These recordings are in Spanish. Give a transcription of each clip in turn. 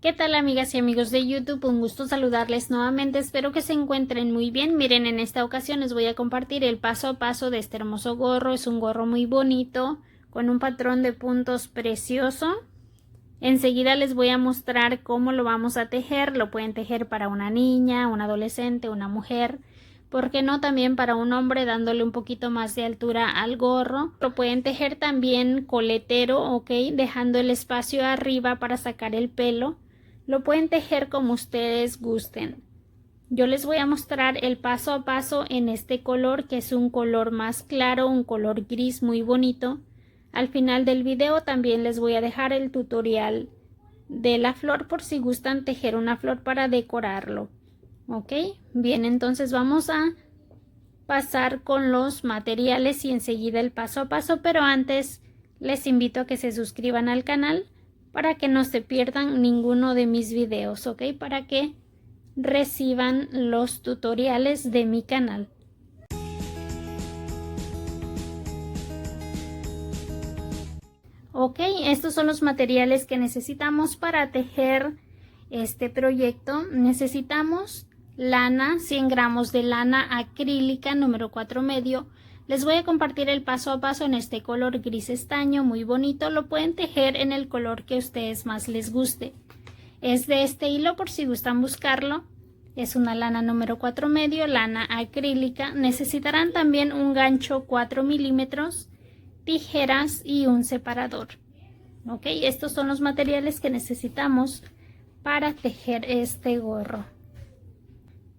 ¿Qué tal, amigas y amigos de YouTube? Un gusto saludarles nuevamente, espero que se encuentren muy bien. Miren, en esta ocasión les voy a compartir el paso a paso de este hermoso gorro. Es un gorro muy bonito, con un patrón de puntos precioso. Enseguida les voy a mostrar cómo lo vamos a tejer. Lo pueden tejer para una niña, un adolescente, una mujer. ¿Por qué no también para un hombre, dándole un poquito más de altura al gorro? Lo pueden tejer también coletero, ¿ok? Dejando el espacio arriba para sacar el pelo. Lo pueden tejer como ustedes gusten. Yo les voy a mostrar el paso a paso en este color, que es un color más claro, un color gris muy bonito. Al final del video también les voy a dejar el tutorial de la flor por si gustan tejer una flor para decorarlo. Ok, bien, entonces vamos a pasar con los materiales y enseguida el paso a paso, pero antes les invito a que se suscriban al canal para que no se pierdan ninguno de mis videos, ok, para que reciban los tutoriales de mi canal. Ok, estos son los materiales que necesitamos para tejer este proyecto. Necesitamos lana, 100 gramos de lana acrílica número 4 medio. Les voy a compartir el paso a paso en este color gris estaño muy bonito. Lo pueden tejer en el color que a ustedes más les guste. Es de este hilo por si gustan buscarlo. Es una lana número 4 medio, lana acrílica. Necesitarán también un gancho 4 milímetros, tijeras y un separador. Ok, estos son los materiales que necesitamos para tejer este gorro.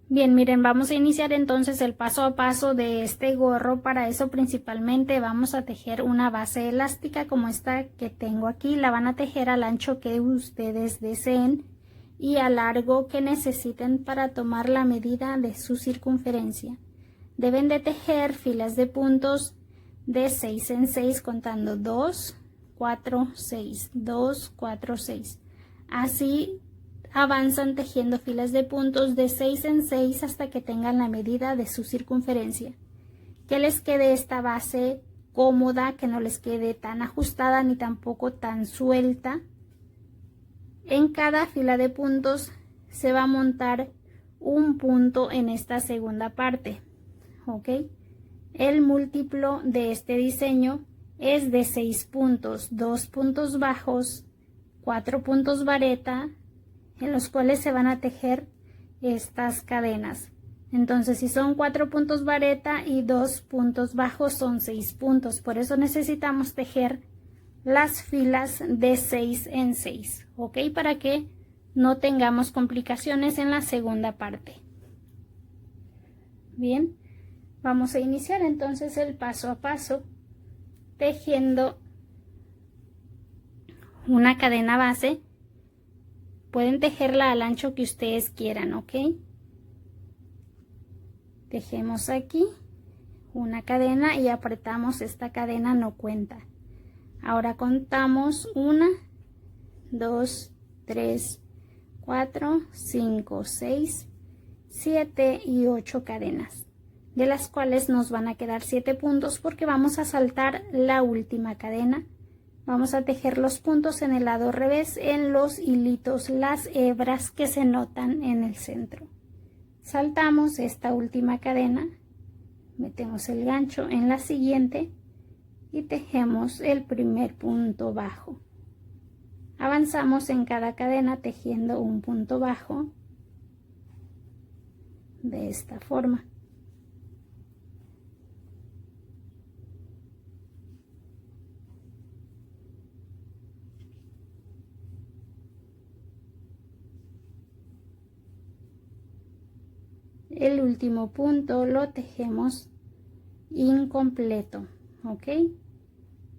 Bien, miren, vamos a iniciar entonces el paso a paso de este gorro. Para eso principalmente vamos a tejer una base elástica como esta que tengo aquí. La van a tejer al ancho que ustedes deseen y al largo que necesiten para tomar la medida de su circunferencia. Deben de tejer filas de puntos de 6 en 6 contando 2, 4, 6, 2, 4, 6. Así avanzan tejiendo filas de puntos de 6 en 6 hasta que tengan la medida de su circunferencia. Que les quede esta base cómoda, que no les quede tan ajustada ni tampoco tan suelta. En cada fila de puntos se va a montar un punto en esta segunda parte. ¿Ok? El múltiplo de este diseño es de 6 puntos, 2 puntos bajos, 4 puntos vareta, en los cuales se van a tejer estas cadenas. Entonces, si son 4 puntos vareta y 2 puntos bajos, son 6 puntos. Por eso necesitamos tejer las filas de 6 en 6, ¿ok? Para que no tengamos complicaciones en la segunda parte. Bien, vamos a iniciar entonces el paso a paso tejiendo una cadena base. Pueden tejerla al ancho que ustedes quieran, ¿ok? Tejemos aquí una cadena y apretamos esta cadena, no cuenta. Ahora contamos 1, 2, 3, 4, 5, 6, 7 y 8 cadenas, de las cuales nos van a quedar 7 puntos porque vamos a saltar la última cadena. Vamos a tejer los puntos en el lado revés en los hilitos, las hebras que se notan en el centro. Saltamos esta última cadena, metemos el gancho en la siguiente y tejemos el primer punto bajo. Avanzamos en cada cadena tejiendo un punto bajo de esta forma. El último punto lo tejemos incompleto, ¿ok?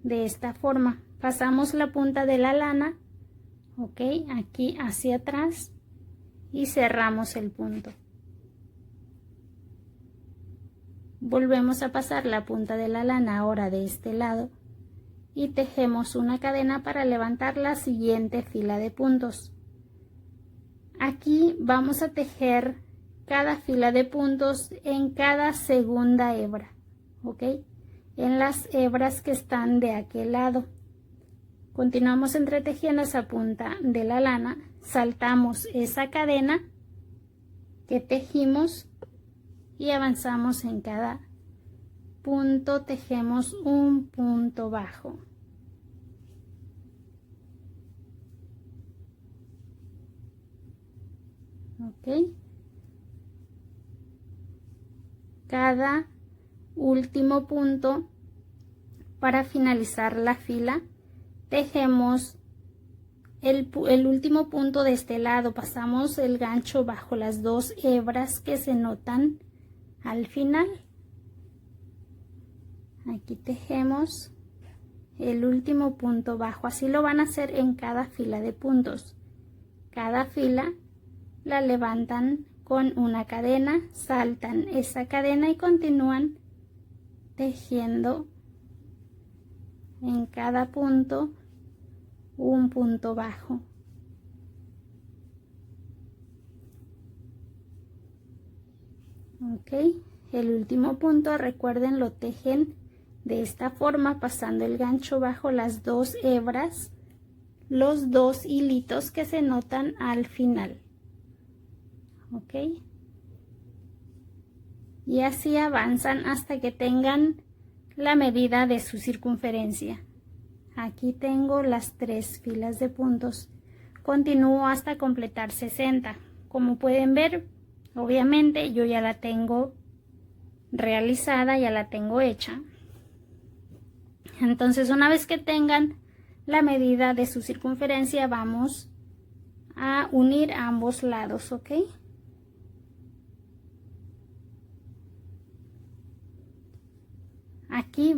De esta forma pasamos la punta de la lana, ¿ok? Aquí hacia atrás y cerramos el punto. Volvemos a pasar la punta de la lana ahora de este lado y tejemos una cadena para levantar la siguiente fila de puntos. Aquí vamos a tejer cada fila de puntos en cada segunda hebra, ¿ok? En las hebras que están de aquel lado. Continuamos entretejiendo esa punta de la lana, saltamos esa cadena que tejimos y avanzamos en cada punto, tejemos un punto bajo. Ok. Cada último punto, para finalizar la fila, tejemos el último punto de este lado, pasamos el gancho bajo las 2 hebras que se notan al final. Aquí tejemos el último punto bajo, así lo van a hacer en cada fila de puntos. Cada fila la levantan con una cadena, saltan esa cadena y continúan tejiendo en cada punto un punto bajo. Ok, el último punto, recuerden, lo tejen de esta forma, pasando el gancho bajo las 2 hebras, los 2 hilitos que se notan al final. Ok, y así avanzan hasta que tengan la medida de su circunferencia. Aquí tengo las 3 filas de puntos. Continúo hasta completar 60. Como pueden ver, obviamente yo ya la tengo realizada, ya la tengo hecha. Entonces, una vez que tengan la medida de su circunferencia, vamos a unir ambos lados, ¿ok? Aquí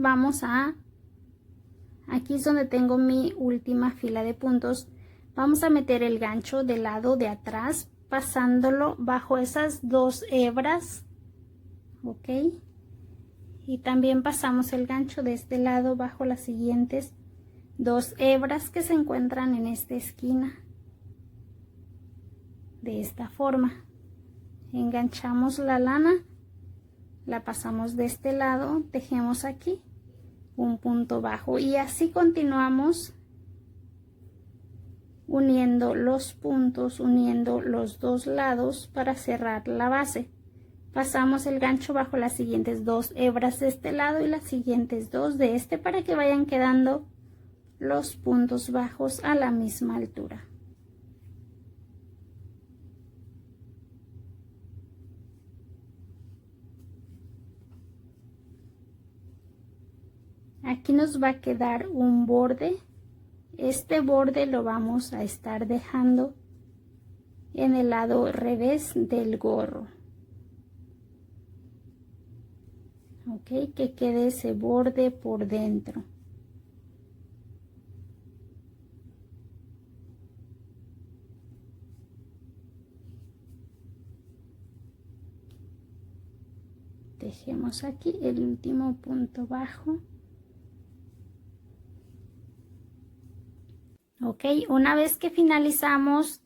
aquí es donde tengo mi última fila de puntos. Vamos a meter el gancho del lado de atrás, pasándolo bajo esas 2 hebras, ¿ok? Y también pasamos el gancho de este lado bajo las siguientes 2 hebras que se encuentran en esta esquina. De esta forma, enganchamos la lana, la pasamos de este lado, tejemos aquí un punto bajo y así continuamos uniendo los puntos, uniendo los 2 lados para cerrar la base. Pasamos el gancho bajo las siguientes 2 hebras de este lado y las siguientes 2 de este para que vayan quedando los puntos bajos a la misma altura. Aquí nos va a quedar un borde. Este borde lo vamos a estar dejando en el lado revés del gorro. Ok, que quede ese borde por dentro. Tejemos aquí el último punto bajo. Ok, una vez que finalizamos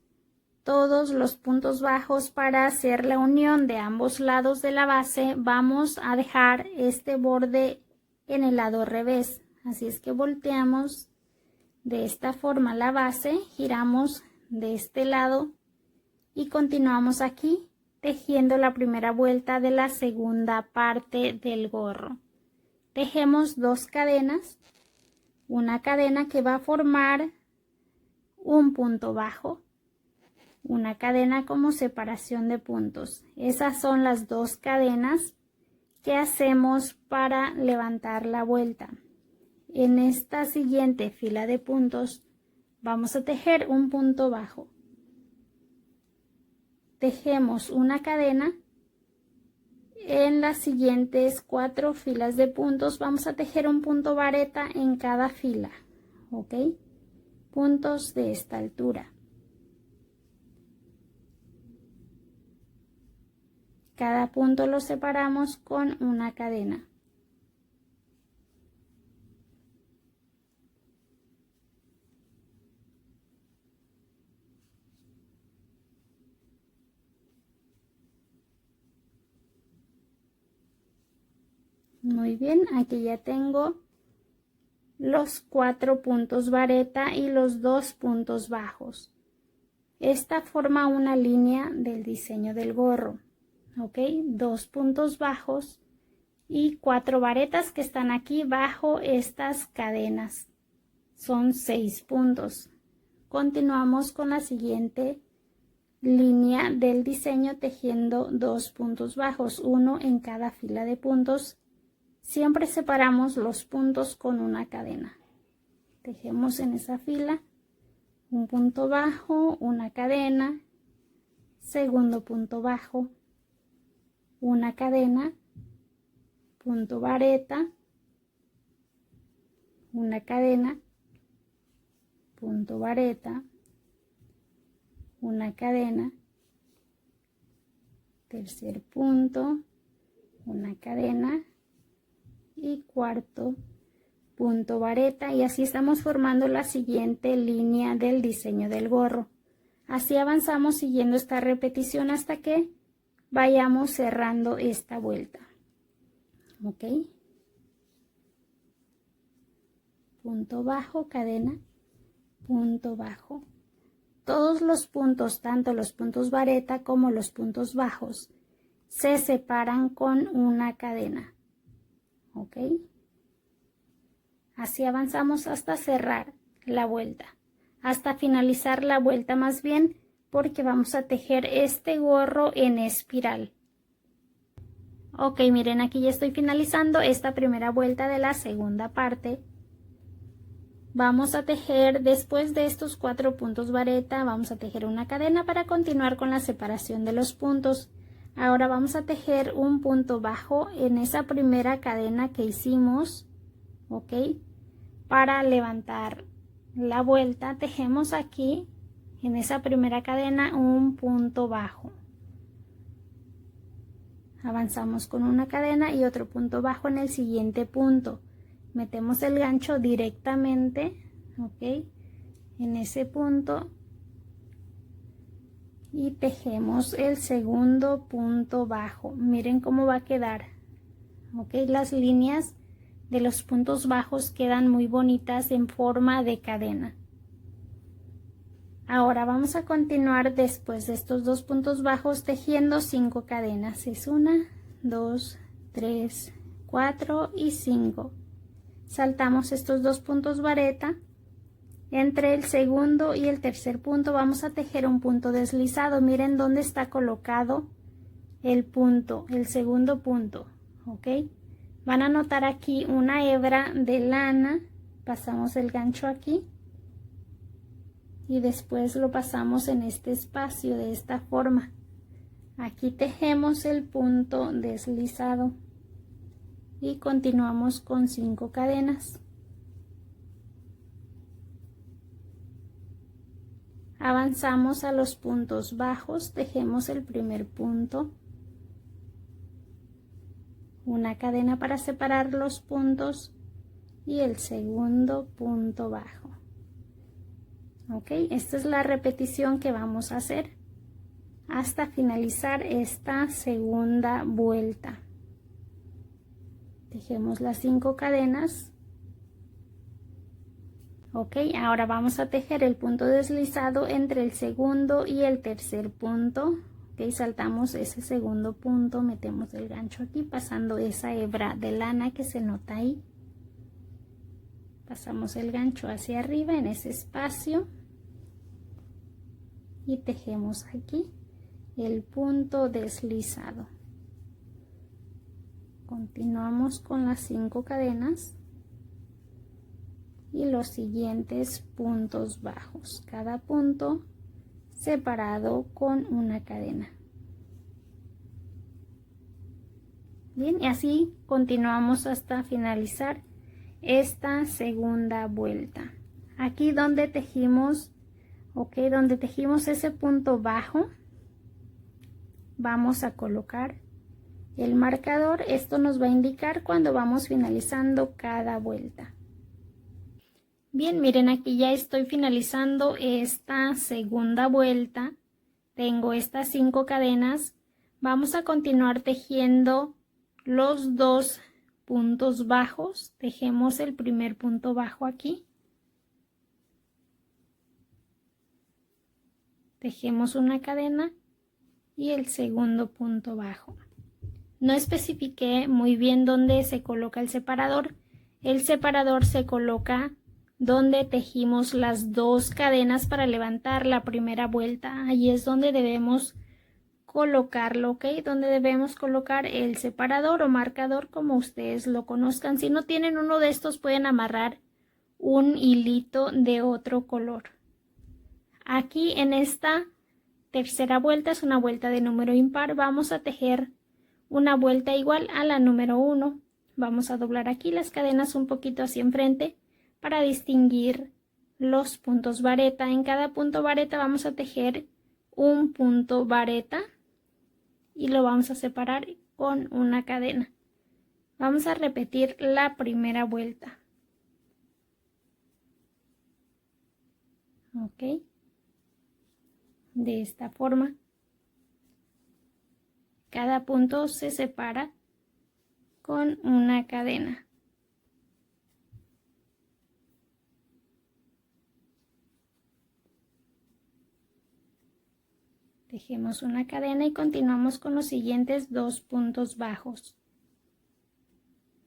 todos los puntos bajos para hacer la unión de ambos lados de la base, vamos a dejar este borde en el lado revés. Así es que volteamos de esta forma la base, giramos de este lado y continuamos aquí tejiendo la primera vuelta de la segunda parte del gorro. Tejemos 2 cadenas, una cadena que va a formar un punto bajo, una cadena como separación de puntos. Esas son las 2 cadenas que hacemos para levantar la vuelta. En esta siguiente fila de puntos vamos a tejer un punto bajo. Tejemos una cadena. En las siguientes 4 filas de puntos vamos a tejer un punto vareta en cada fila, ¿ok? Puntos de esta altura. Cada punto lo separamos con una cadena. Muy bien, aquí ya tengo los 4 puntos vareta y los 2 puntos bajos. Esta forma una línea del diseño del gorro, ¿ok? 2 puntos bajos y 4 varetas que están aquí bajo estas cadenas. Son 6 puntos. Continuamos con la siguiente línea del diseño tejiendo 2 puntos bajos, uno en cada fila de puntos. Siempre separamos los puntos con una cadena. Tejemos en esa fila un punto bajo, una cadena, segundo punto bajo, una cadena, punto vareta, una cadena, punto vareta, una cadena, tercer punto, una cadena y cuarto punto vareta, y así estamos formando la siguiente línea del diseño del gorro. Así avanzamos siguiendo esta repetición hasta que vayamos cerrando esta vuelta. ¿Ok? Punto bajo, cadena, punto bajo. Todos los puntos, tanto los puntos vareta como los puntos bajos, se separan con una cadena. ¿Ok? Así avanzamos hasta cerrar la vuelta, hasta finalizar la vuelta más bien, porque vamos a tejer este gorro en espiral. Ok, miren, aquí ya estoy finalizando esta primera vuelta de la segunda parte. Vamos a tejer después de estos 4 puntos vareta, vamos a tejer una cadena para continuar con la separación de los puntos. Ahora vamos a tejer un punto bajo en esa primera cadena que hicimos, ¿ok? Para levantar la vuelta, tejemos aquí en esa primera cadena un punto bajo. Avanzamos con una cadena y otro punto bajo en el siguiente punto. Metemos el gancho directamente, ¿ok? En ese punto y tejemos el segundo punto bajo. Miren cómo va a quedar, ¿ok? Las líneas de los puntos bajos quedan muy bonitas en forma de cadena. Ahora vamos a continuar después de estos 2 puntos bajos tejiendo 5 cadenas. Es 1, 2, 3, 4 y 5. Saltamos estos 2 puntos vareta. Entre el segundo y el tercer punto vamos a tejer un punto deslizado. Miren dónde está colocado el punto, el segundo punto, ¿ok? Van a notar aquí una hebra de lana, pasamos el gancho aquí y después lo pasamos en este espacio de esta forma. Aquí tejemos el punto deslizado y continuamos con 5 cadenas. Avanzamos a los puntos bajos, tejemos el primer punto, una cadena para separar los puntos y el segundo punto bajo. Ok, esta es la repetición que vamos a hacer hasta finalizar esta segunda vuelta. Tejemos las 5 cadenas. Ok, ahora vamos a tejer el punto deslizado entre el segundo y el tercer punto. Ok, saltamos ese segundo punto, metemos el gancho aquí pasando esa hebra de lana que se nota ahí. Pasamos el gancho hacia arriba en ese espacio y tejemos aquí el punto deslizado. Continuamos con las 5 cadenas y los siguientes puntos bajos, cada punto separado con una cadena. Bien, y así continuamos hasta finalizar esta segunda vuelta. Aquí donde tejimos, ok, donde tejimos ese punto bajo, vamos a colocar el marcador. Esto nos va a indicar cuando vamos finalizando cada vuelta. Bien, miren, aquí ya estoy finalizando esta segunda vuelta. Tengo estas 5 cadenas. Vamos a continuar tejiendo los 2 puntos bajos. Tejemos el primer punto bajo aquí. Tejemos una cadena y el segundo punto bajo. No especifiqué muy bien dónde se coloca el separador. El separador se coloca donde tejimos las 2 cadenas para levantar la primera vuelta. Ahí es donde debemos colocarlo, ¿ok? Donde debemos colocar el separador o marcador, como ustedes lo conozcan. Si no tienen uno de estos, pueden amarrar un hilito de otro color. Aquí en esta tercera vuelta, es una vuelta de número impar, vamos a tejer una vuelta igual a la número 1. Vamos a doblar aquí las cadenas un poquito hacia enfrente para distinguir los puntos vareta. En cada punto vareta vamos a tejer un punto vareta y lo vamos a separar con una cadena. Vamos a repetir la primera vuelta. Ok. De esta forma. Cada punto se separa con una cadena. Tejemos una cadena y continuamos con los siguientes 2 puntos bajos,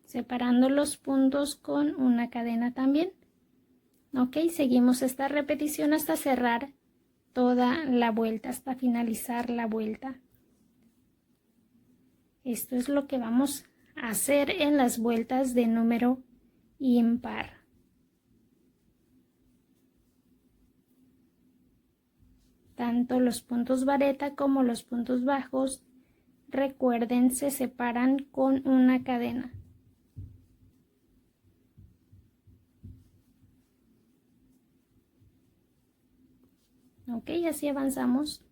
separando los puntos con una cadena también. Ok, seguimos esta repetición hasta cerrar toda la vuelta, hasta finalizar la vuelta. Esto es lo que vamos a hacer en las vueltas de número impar. Tanto los puntos vareta como los puntos bajos, recuerden, se separan con una cadena. Ok, así avanzamos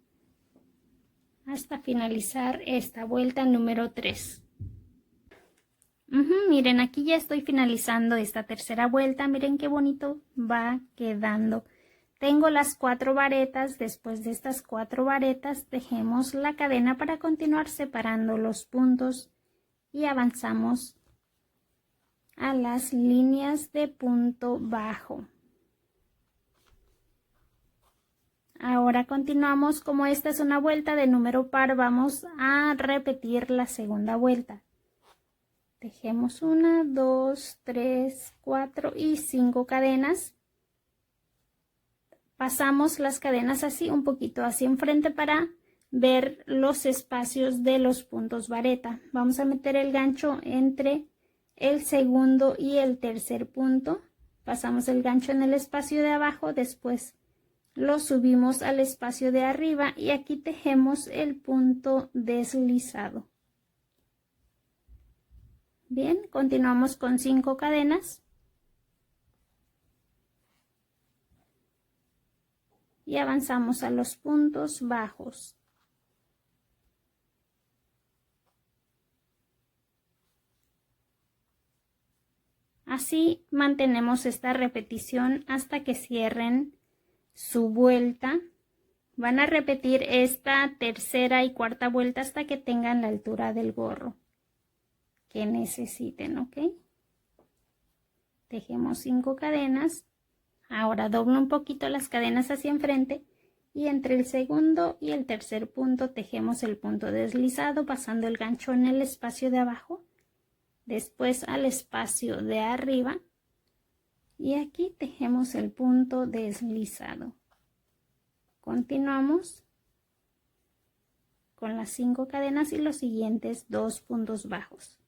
hasta finalizar esta vuelta número 3. Miren, aquí ya estoy finalizando esta tercera vuelta. Miren qué bonito va quedando. Tengo las 4 varetas. Después de estas 4 varetas tejemos la cadena para continuar separando los puntos y avanzamos a las líneas de punto bajo. Ahora continuamos. Como esta es una vuelta de número par, vamos a repetir la segunda vuelta. Tejemos 1, 2, 3, 4 y 5 cadenas. Pasamos las cadenas así un poquito hacia enfrente para ver los espacios de los puntos vareta. Vamos a meter el gancho entre el segundo y el tercer punto. Pasamos el gancho en el espacio de abajo, después lo subimos al espacio de arriba y aquí tejemos el punto deslizado. Bien, continuamos con 5 cadenas. Y avanzamos a los puntos bajos. Así mantenemos esta repetición hasta que cierren su vuelta. Van a repetir esta tercera y cuarta vuelta hasta que tengan la altura del gorro que necesiten, ¿ok? Tejemos 5 cadenas. Ahora doblo un poquito las cadenas hacia enfrente y entre el segundo y el tercer punto tejemos el punto deslizado pasando el gancho en el espacio de abajo, después al espacio de arriba y aquí tejemos el punto deslizado. Continuamos con las 5 cadenas y los siguientes 2 puntos bajos.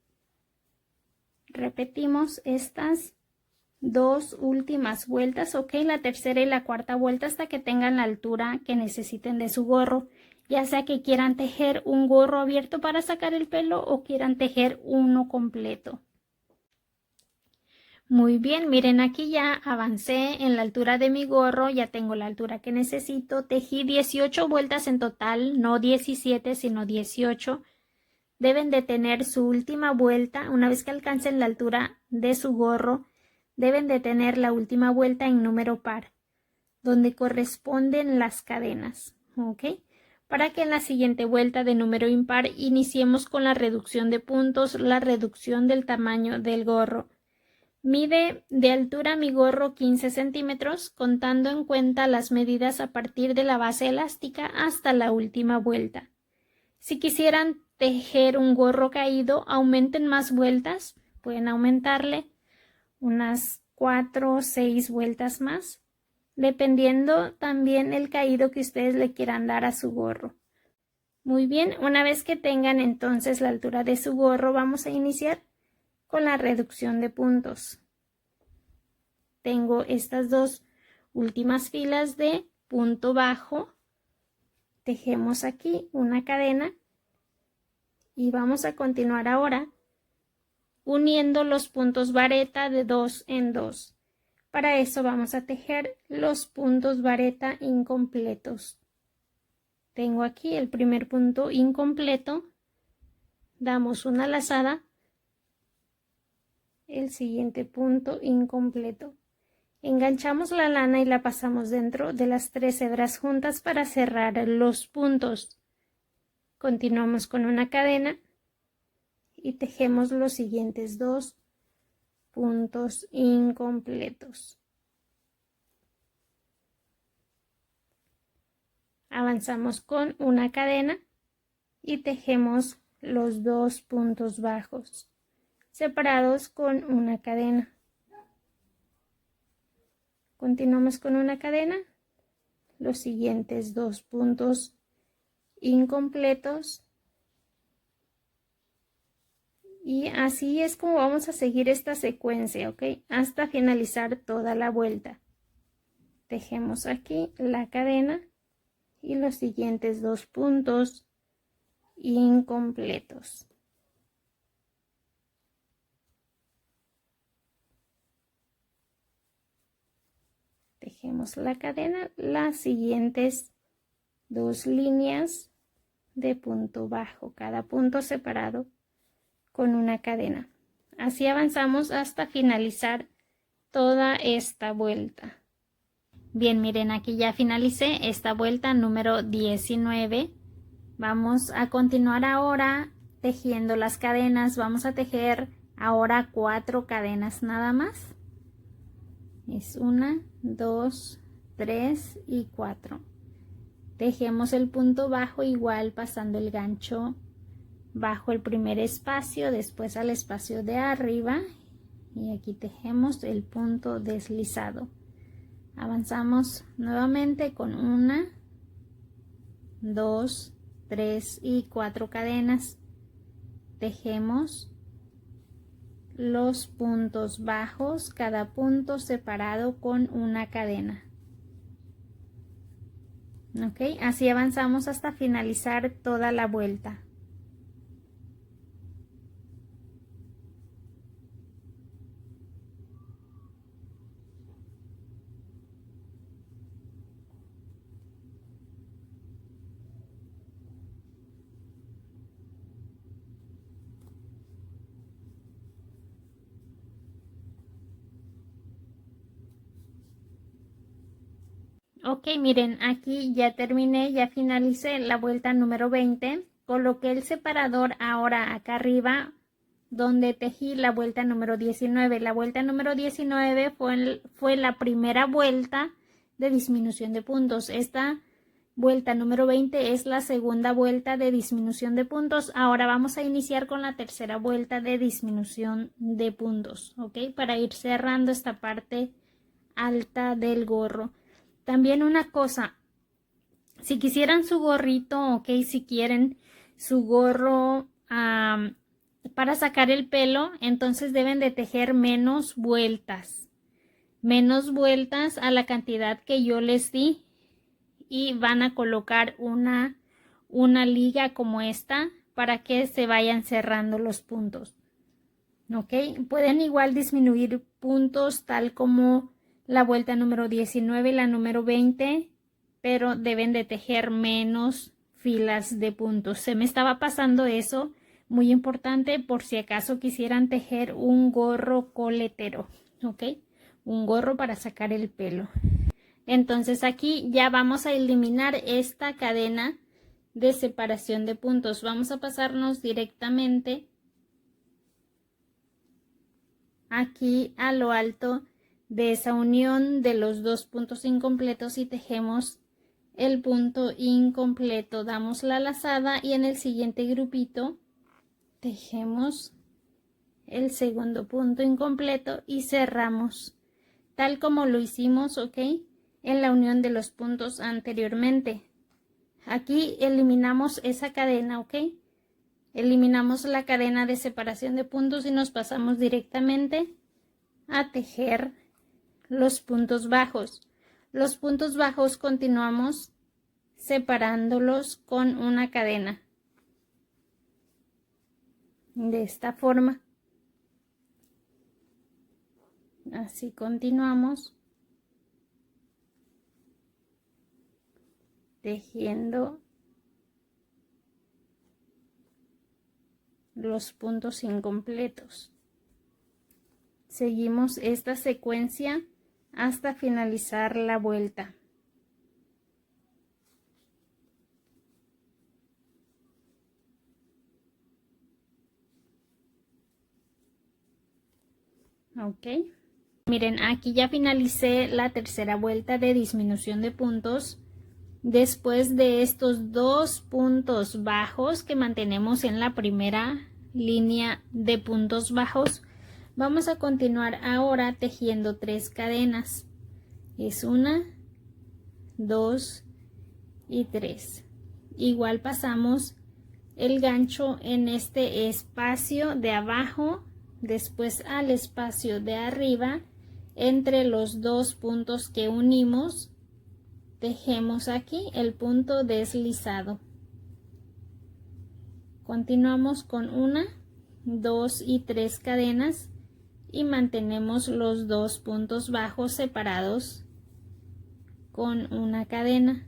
Repetimos estas 2 últimas vueltas, ok, la tercera y la cuarta vuelta hasta que tengan la altura que necesiten de su gorro, ya sea que quieran tejer un gorro abierto para sacar el pelo o quieran tejer uno completo. Muy bien, miren, aquí ya avancé en la altura de mi gorro, ya tengo la altura que necesito. Tejí 18 vueltas en total, no 17 sino 18. Deben de tener su última vuelta, una vez que alcancen la altura de su gorro, deben de tener la última vuelta en número par, donde corresponden las cadenas, ¿ok? para que en la siguiente vuelta de número impar iniciemos con la reducción de puntos, la reducción del tamaño del gorro. Mide de altura mi gorro 15 centímetros, contando en cuenta las medidas a partir de la base elástica hasta la última vuelta. Si quisieran tejer un gorro caído, aumenten más vueltas, pueden aumentarle unas 4 o 6 vueltas más, dependiendo también el caído que ustedes le quieran dar a su gorro. Muy bien, una vez que tengan entonces la altura de su gorro, vamos a iniciar con la reducción de puntos. Tengo estas dos últimas filas de punto bajo, tejemos aquí una cadena y vamos a continuar ahora uniendo los puntos vareta de 2 en 2. Para eso vamos a tejer los puntos vareta incompletos. Tengo aquí el primer punto incompleto, damos una lazada, el siguiente punto incompleto. Enganchamos la lana y la pasamos dentro de las 3 hebras juntas para cerrar los puntos. Continuamos con una cadena y tejemos los siguientes 2 puntos incompletos. Avanzamos con una cadena y tejemos los 2 puntos bajos separados con una cadena. Continuamos con una cadena, los siguientes 2 puntos incompletos y así es como vamos a seguir esta secuencia, ¿ok? Hasta finalizar toda la vuelta. Tejemos aquí la cadena y los siguientes 2 puntos incompletos. Tejemos la cadena, las siguientes 2 líneas de punto bajo, cada punto separado con una cadena. Así avanzamos hasta finalizar toda esta vuelta. Bien, miren, aquí ya finalicé esta vuelta número 19. Vamos a continuar ahora tejiendo las cadenas. Vamos a tejer ahora 4 cadenas nada más. Es 1, 2, 3 y 4. Tejemos el punto bajo igual pasando el gancho bajo el primer espacio, después al espacio de arriba y aquí tejemos el punto deslizado. Avanzamos nuevamente con 1, 2, 3 y 4 cadenas. Tejemos los puntos bajos, cada punto separado con una cadena. Ok, así avanzamos hasta finalizar toda la vuelta. Ok, miren, aquí ya terminé, ya finalicé la vuelta número 20. Coloqué el separador ahora acá arriba donde tejí la vuelta número 19. La vuelta número 19 fue la primera vuelta de disminución de puntos. Esta vuelta número 20 es la segunda vuelta de disminución de puntos. Ahora vamos a iniciar con la tercera vuelta de disminución de puntos, ¿ok? Para ir cerrando esta parte alta del gorro. También una cosa, si quisieran su gorrito, ok, si quieren su gorro para sacar el pelo, entonces deben de tejer menos vueltas a la cantidad que yo les di y van a colocar una liga como esta para que se vayan cerrando los puntos, ok. Pueden igual disminuir puntos tal como la vuelta número 19 y la número 20, pero deben de tejer menos filas de puntos. Se me estaba pasando eso, muy importante por si acaso quisieran tejer un gorro coletero, ¿ok? Un gorro para sacar el pelo. Entonces aquí ya vamos a eliminar esta cadena de separación de puntos. Vamos a pasarnos directamente aquí a lo alto de esa unión de los dos puntos incompletos y tejemos el punto incompleto. Damos la lazada y en el siguiente grupito tejemos el segundo punto incompleto y cerramos tal como lo hicimos, ¿ok? En la unión de los puntos anteriormente. Aquí eliminamos esa cadena, ¿ok? Eliminamos la cadena de separación de puntos y nos pasamos directamente a tejer los puntos bajos. Los puntos bajos continuamos separándolos con una cadena. De esta forma. Así continuamos tejiendo los puntos incompletos. Seguimos esta secuencia hasta finalizar la vuelta. Ok. Miren, aquí ya finalicé la tercera vuelta de disminución de puntos. Después de estos dos puntos bajos que mantenemos en la primera línea de puntos bajos, vamos a continuar ahora tejiendo 3 cadenas. Es 1, 2 y 3. Igual pasamos el gancho en este espacio de abajo, después al espacio de arriba, entre los dos puntos que unimos. Tejemos aquí el punto deslizado. Continuamos con 1, 2 y 3 cadenas y mantenemos los dos puntos bajos separados con una cadena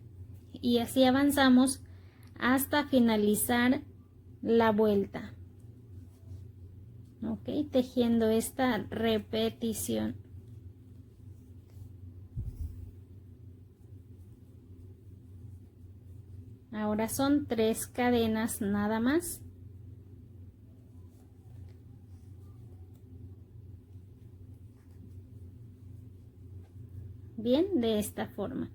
y así avanzamos hasta finalizar la vuelta. Ok, tejiendo esta repetición. Ahora son 3 cadenas nada más. Bien, de esta forma.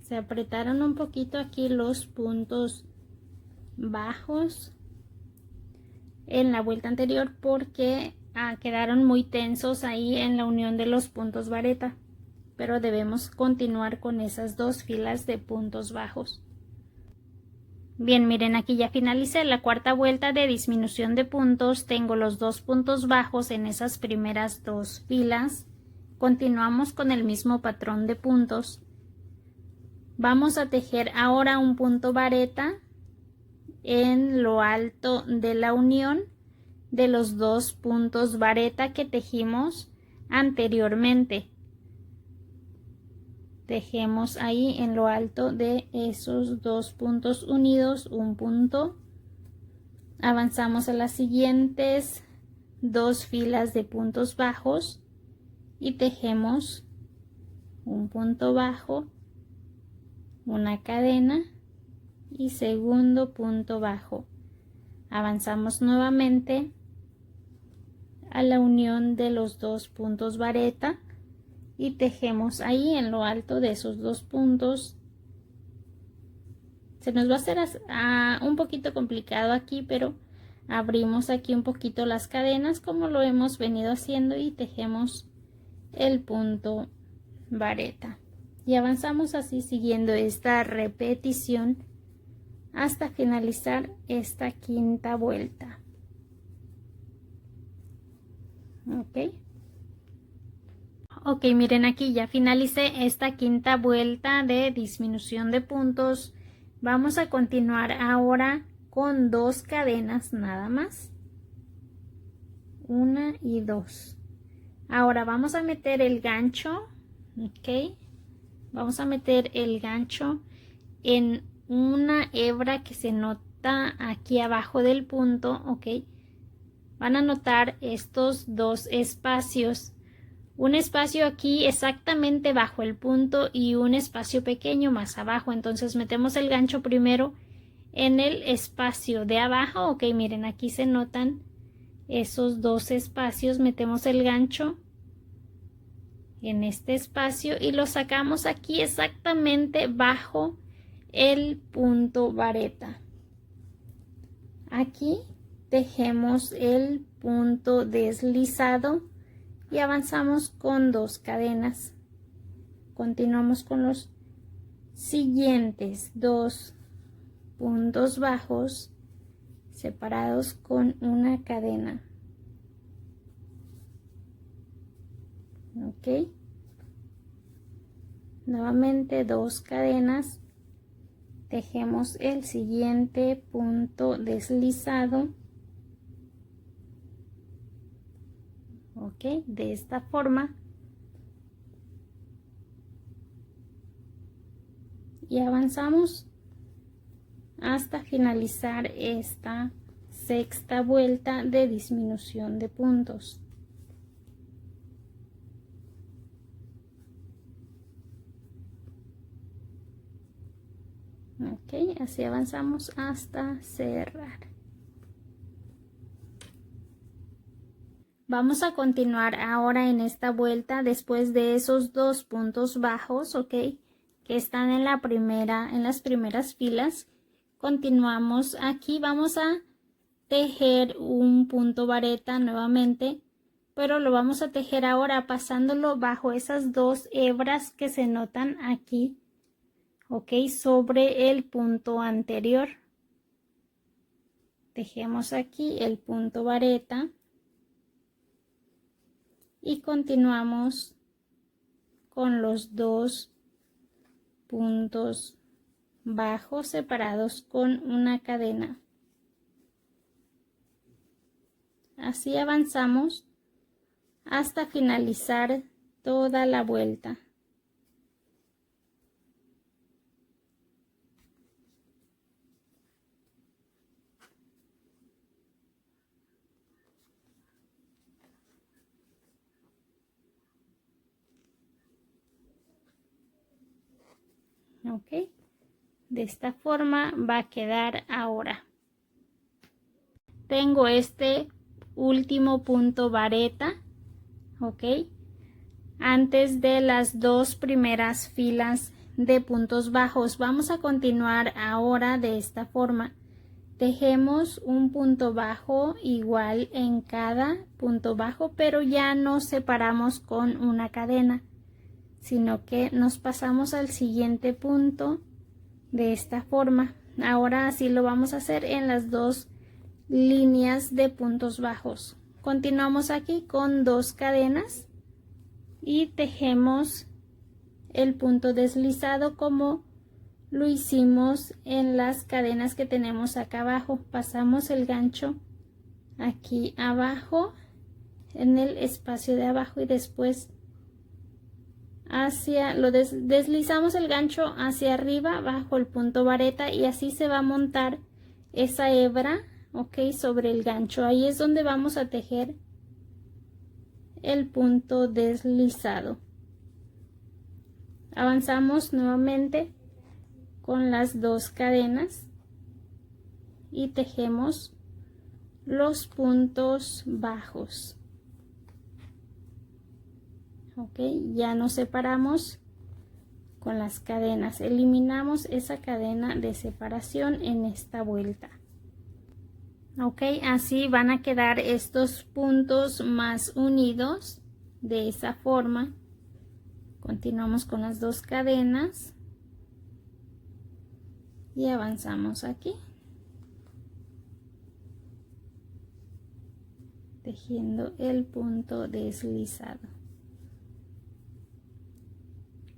Se apretaron un poquito aquí los puntos bajos en la vuelta anterior porque quedaron muy tensos ahí en la unión de los puntos vareta, pero debemos continuar con esas dos filas de puntos bajos. Bien, miren, aquí ya finalicé la cuarta vuelta de disminución de puntos. Tengo los dos puntos bajos en esas primeras dos filas. Continuamos con el mismo patrón de puntos. Vamos a tejer ahora un punto vareta en lo alto de la unión de los dos puntos vareta que tejimos anteriormente. Tejemos ahí en lo alto de esos dos puntos unidos un punto. Avanzamos a las siguientes dos filas de puntos bajos y tejemos un punto bajo, una cadena y segundo punto bajo. Avanzamos nuevamente a la unión de los dos puntos vareta y tejemos ahí en lo alto de esos dos puntos. Se nos va a hacer un poquito complicado aquí, pero abrimos aquí un poquito las cadenas como lo hemos venido haciendo y tejemos el punto vareta y avanzamos así siguiendo esta repetición hasta finalizar esta quinta vuelta. Ok, miren, aquí ya finalicé esta quinta vuelta de disminución de puntos. Vamos a continuar ahora con 2 cadenas nada más, 1 y 2. Ahora vamos a meter el gancho, ok, vamos a meter el gancho en una hebra que se nota aquí abajo del punto, ok. van a notar estos dos espacios. Un espacio aquí exactamente bajo el punto y un espacio pequeño más abajo. Entonces metemos el gancho primero en el espacio de abajo. Ok, miren, aquí se notan esos dos espacios. Metemos el gancho en este espacio y lo sacamos aquí exactamente bajo el punto vareta. Aquí tejemos el punto deslizado y avanzamos con 2 cadenas. Continuamos con los siguientes 2 puntos bajos separados con una cadena. Ok, nuevamente 2 cadenas, tejemos el siguiente punto deslizado. Ok, de esta forma, y avanzamos hasta finalizar esta sexta vuelta de disminución de puntos. Ok, así avanzamos hasta cerrar. Vamos a continuar ahora en esta vuelta después de esos 2 puntos bajos, ok, que están en las primeras filas. Continuamos aquí, vamos a tejer un punto vareta nuevamente, pero lo vamos a tejer ahora pasándolo bajo esas 2 hebras que se notan aquí, ok, sobre el punto anterior. Tejemos aquí el punto vareta y continuamos con los 2 puntos bajos separados con una cadena. Así avanzamos hasta finalizar toda la vuelta. Ok, de esta forma va a quedar ahora. Tengo este último punto vareta, ok, antes de las 2 primeras filas de puntos bajos. Vamos a continuar ahora de esta forma. Tejemos un punto bajo igual en cada punto bajo, pero ya no separamos con una cadena, sino que nos pasamos al siguiente punto de esta forma. Ahora así lo vamos a hacer en las 2 líneas de puntos bajos. Continuamos aquí con 2 cadenas y tejemos el punto deslizado como lo hicimos en las cadenas que tenemos acá abajo. Pasamos el gancho aquí abajo en el espacio de abajo y después deslizamos el gancho hacia arriba bajo el punto vareta y así se va a montar esa hebra, ok, sobre el gancho. Ahí es donde vamos a tejer el punto deslizado. Avanzamos nuevamente con las 2 cadenas y tejemos los puntos bajos. Ok, ya nos separamos con las cadenas, eliminamos esa cadena de separación en esta vuelta. Ok, así van a quedar estos puntos más unidos de esa forma. Continuamos con las 2 cadenas y avanzamos aquí tejiendo el punto deslizado.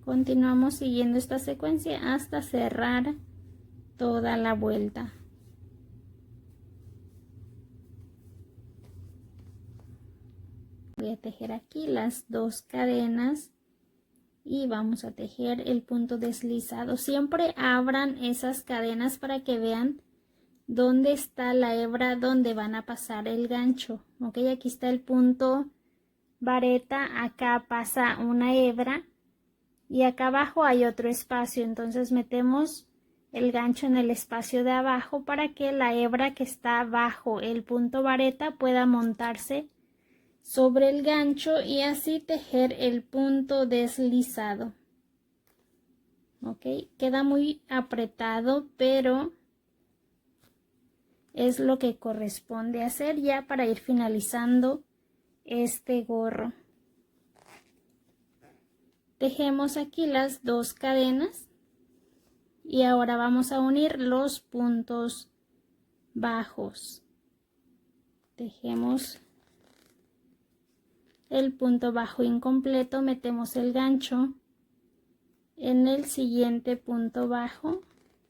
Continuamos siguiendo esta secuencia hasta cerrar toda la vuelta. Voy a tejer aquí las 2 cadenas y vamos a tejer el punto deslizado. Siempre abran esas cadenas para que vean dónde está la hebra donde van a pasar el gancho. Ok, aquí está el punto vareta, acá pasa una hebra y acá abajo hay otro espacio, entonces metemos el gancho en el espacio de abajo para que la hebra que está bajo el punto vareta pueda montarse sobre el gancho y así tejer el punto deslizado. Ok, queda muy apretado, pero es lo que corresponde hacer ya para ir finalizando este gorro. Tejemos aquí las 2 cadenas y ahora vamos a unir los puntos bajos. Tejemos el punto bajo incompleto, metemos el gancho en el siguiente punto bajo,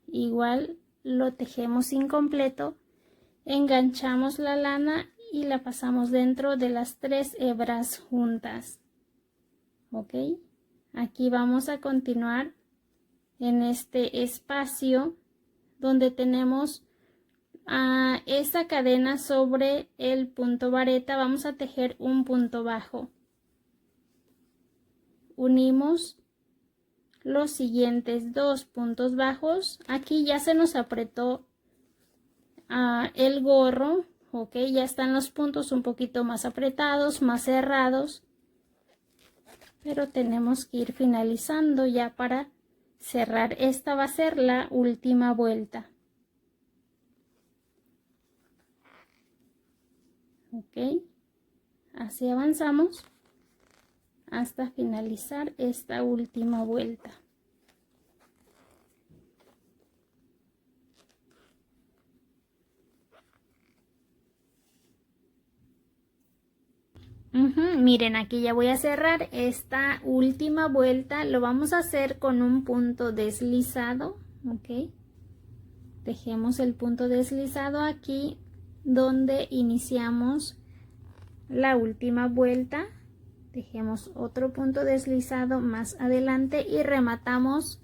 igual lo tejemos incompleto, enganchamos la lana y la pasamos dentro de las 3 hebras juntas. Ok, aquí vamos a continuar en este espacio donde tenemos esta cadena sobre el punto vareta. Vamos a tejer un punto bajo, unimos los siguientes 2 puntos bajos. Aquí ya se nos apretó el gorro. Ok, ya están los puntos un poquito más apretados, más cerrados, pero tenemos que ir finalizando ya para cerrar. Esta va a ser la última vuelta. Ok, así avanzamos hasta finalizar esta última vuelta. Miren, aquí ya voy a cerrar esta última vuelta. Lo vamos a hacer con un punto deslizado. Ok, tejemos el punto deslizado aquí donde iniciamos la última vuelta. Tejemos otro punto deslizado más adelante y rematamos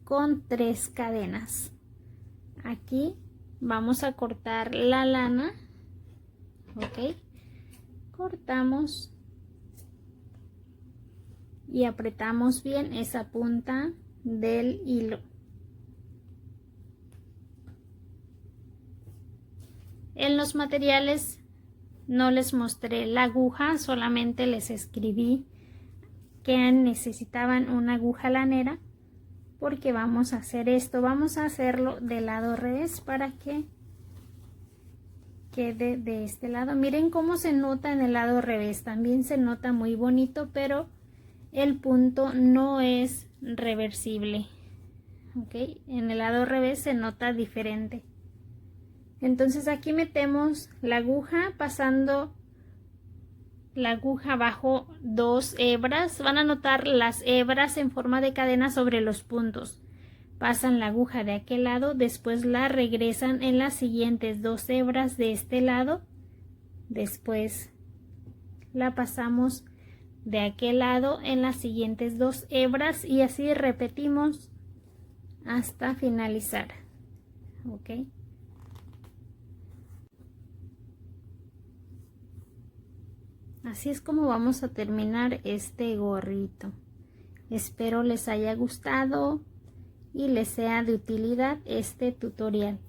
con 3 cadenas. Aquí vamos a cortar la lana. Ok, cortamos y apretamos bien esa punta del hilo. En los materiales no les mostré la aguja, solamente les escribí que necesitaban una aguja lanera porque vamos a hacer esto. Vamos a hacerlo del lado revés para que quede de este lado. Miren cómo se nota en el lado revés, también se nota muy bonito, pero el punto no es reversible. Ok, en el lado revés se nota diferente. Entonces aquí metemos la aguja pasando la aguja bajo 2 hebras. Van a notar las hebras en forma de cadena sobre los puntos. Pasan la aguja de aquel lado, después la regresan en las siguientes 2 hebras de este lado, después la pasamos de aquel lado en las siguientes 2 hebras y así repetimos hasta finalizar. Ok, así es como vamos a terminar este gorrito. Espero les haya gustado y les sea de utilidad este tutorial.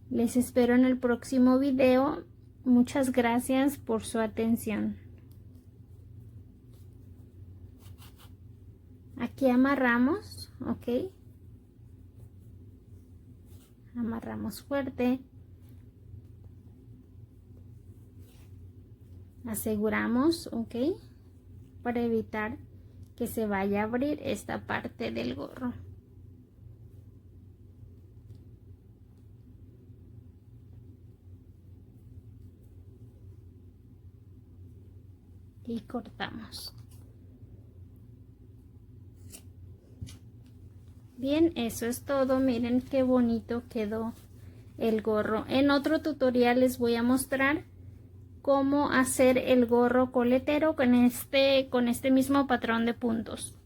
Les espero en el próximo video. Muchas gracias por su atención. Aquí amarramos, ok. Amarramos fuerte. Aseguramos, ok, para evitar que se vaya a abrir esta parte del gorro. Y cortamos. Bien, eso es todo. Miren qué bonito quedó el gorro. En otro tutorial les voy a mostrar cómo hacer el gorro coletero con este mismo patrón de puntos.